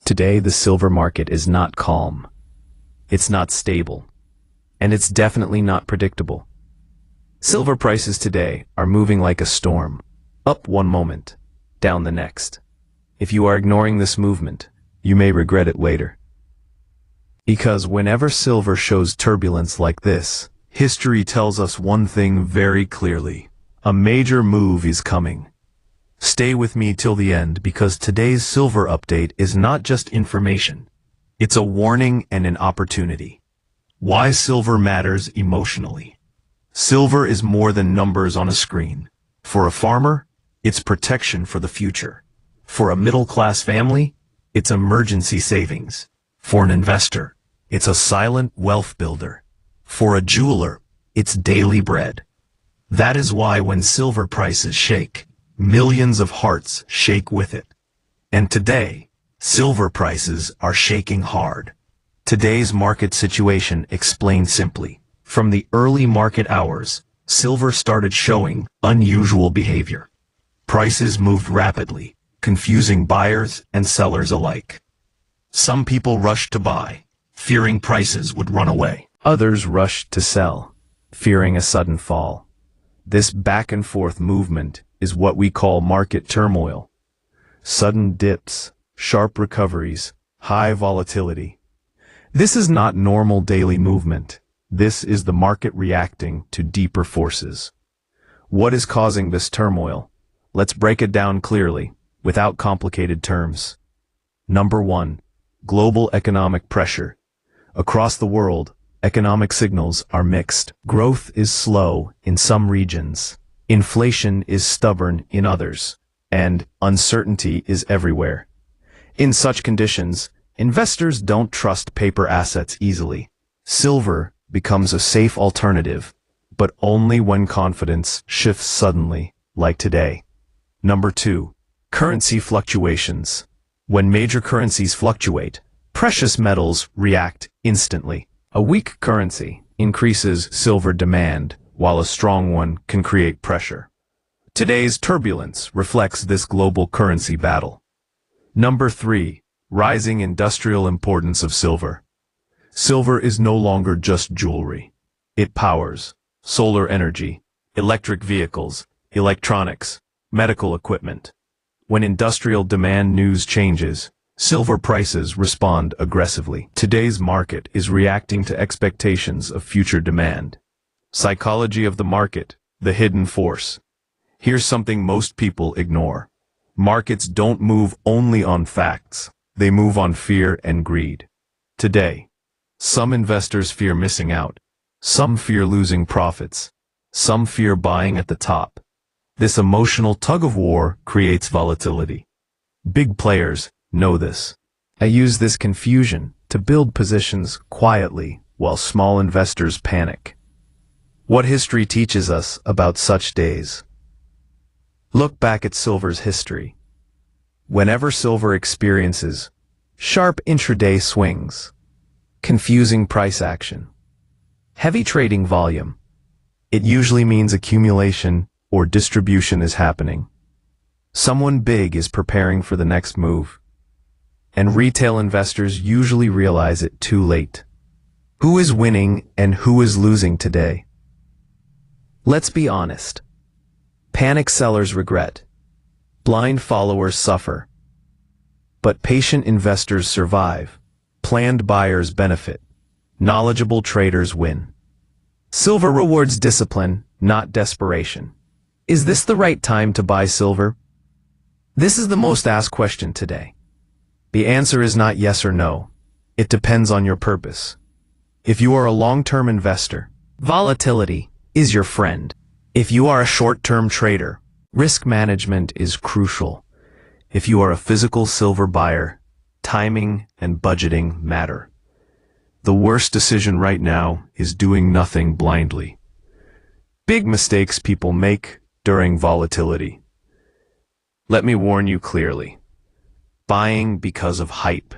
Today, the silver market is not calm. It's not stable. And it's definitely not predictable. Silver prices today are moving like a storm, up one moment, down the next. If you are ignoring this movement, you may regret it later. Because whenever silver shows turbulence like this, history tells us one thing very clearly. A major move is coming. Stay with me till the end because today's silver update is not just information. It's a warning and an opportunity. Why silver matters emotionally. Silver is more than numbers on a screen. For a farmer, it's protection for the future. For a middle-class family, it's emergency savings. For an investor, it's a silent wealth builder. For a jeweler, it's daily bread. That is why when silver prices shake, millions of hearts shake with it. And today, silver prices are shaking hard. Today's market situation explained simply. From the early market hours, silver started showing unusual behavior. Prices moved rapidly, confusing buyers and sellers alike. Some people rushed to buy, fearing prices would run away. Others rushed to sell, fearing a sudden fall. This back-and-forth movement is what we call market turmoil. Sudden dips, sharp recoveries, high volatility. This is not normal daily movement. This is the market reacting to deeper forces. What is causing this turmoil? Let's break it down clearly, without complicated terms. Number 1. Global economic pressure. Across the world, economic signals are mixed. Growth is slow in some regions. Inflation is stubborn in others. And uncertainty is everywhere. In such conditions, investors don't trust paper assets easily. Silver becomes a safe alternative, but only when confidence shifts suddenly, like today. Number 2. Currency fluctuations. When major currencies fluctuate, precious metals react instantly. A weak currency increases silver demand, while a strong one can create pressure. Today's turbulence reflects this global currency battle. Number 3. Rising industrial importance of silver. Silver is no longer just jewelry. It powers solar energy, electric vehicles, electronics, medical equipment. When industrial demand news changes, silver prices respond aggressively. Today's market is reacting to expectations of future demand. Psychology of the market, the hidden force. Here's something most people ignore. Markets don't move only on facts. They move on fear and greed. Today, some investors fear missing out. Some fear losing profits. Some fear buying at the top. This emotional tug-of-war creates volatility. Big players know this. I use this confusion to build positions quietly while small investors panic. What history teaches us about such days? Look back at silver's history. Whenever silver experiences sharp intraday swings, confusing price action, heavy trading volume, it usually means accumulation or distribution is happening. Someone big is preparing for the next move. And retail investors usually realize it too late. Who is winning and who is losing today? Let's be honest. Panic sellers regret. Blind followers suffer. But patient investors survive. Planned buyers benefit. Knowledgeable traders win. Silver rewards discipline, not desperation. Is this the right time to buy silver? This is the most asked question today. The answer is not yes or no. It depends on your purpose. If you are a long-term investor, volatility is your friend. If you are a short-term trader, risk management is crucial. If you are a physical silver buyer, timing and budgeting matter. The worst decision right now is doing nothing blindly. Big mistakes people make during volatility. Let me warn you clearly. Buying because of hype,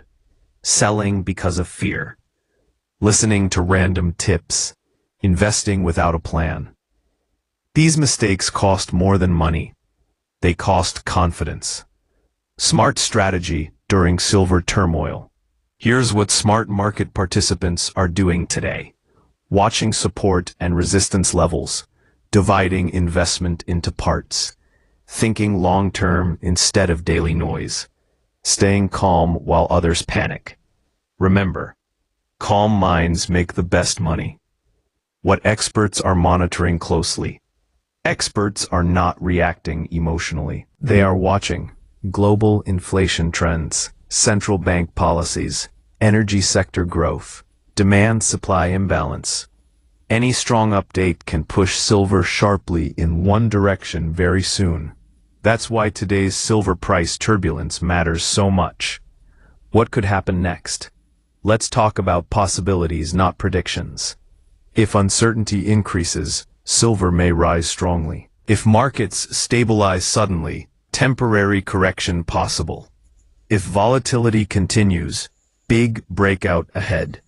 selling because of fear, listening to random tips, investing without a plan. These mistakes cost more than money. They cost confidence. Smart strategy during silver turmoil. Here's what smart market participants are doing today. Watching support and resistance levels, dividing investment into parts, thinking long-term instead of daily noise, staying calm while others panic. Remember, calm minds make the best money. What experts are monitoring closely. Experts are not reacting emotionally. They are watching global inflation trends, central bank policies, energy sector growth, demand-supply imbalance. Any strong update can push silver sharply in one direction very soon. That's why today's silver price turbulence matters so much. What could happen next? Let's talk about possibilities, not predictions. If uncertainty increases, silver may rise strongly. If markets stabilize suddenly, temporary correction possible. If volatility continues, big breakout ahead.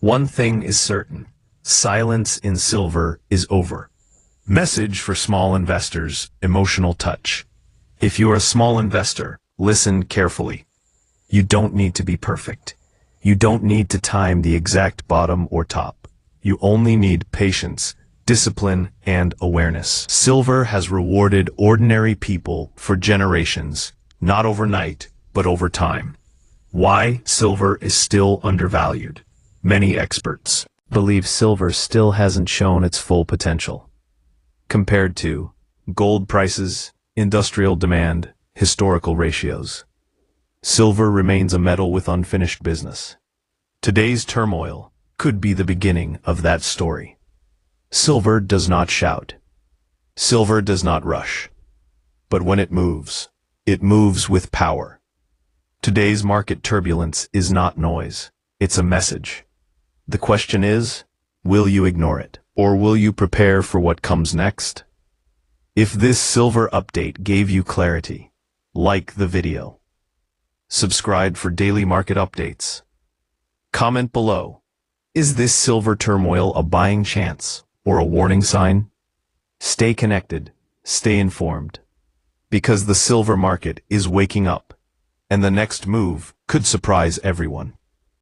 One thing is certain, silence in silver is over. Message for small investors, emotional touch. If you are a small investor, listen carefully. You don't need to be perfect. You don't need to time the exact bottom or top. You only need patience, discipline, and awareness. Silver has rewarded ordinary people for generations, not overnight, but over time. Why silver is still undervalued? Many experts believe silver still hasn't shown its full potential. Compared to gold prices, industrial demand, historical ratios, silver remains a metal with unfinished business. Today's turmoil could be the beginning of that story. Silver does not shout. Silver does not rush. But when it moves with power. Today's market turbulence is not noise. It's a message. The question is, will you ignore it? Or will you prepare for what comes next? If this silver update gave you clarity, like the video. Subscribe for daily market updates. Comment below. Is this silver turmoil a buying chance or a warning sign? Stay connected, stay informed. Because the silver market is waking up, and the next move could surprise everyone.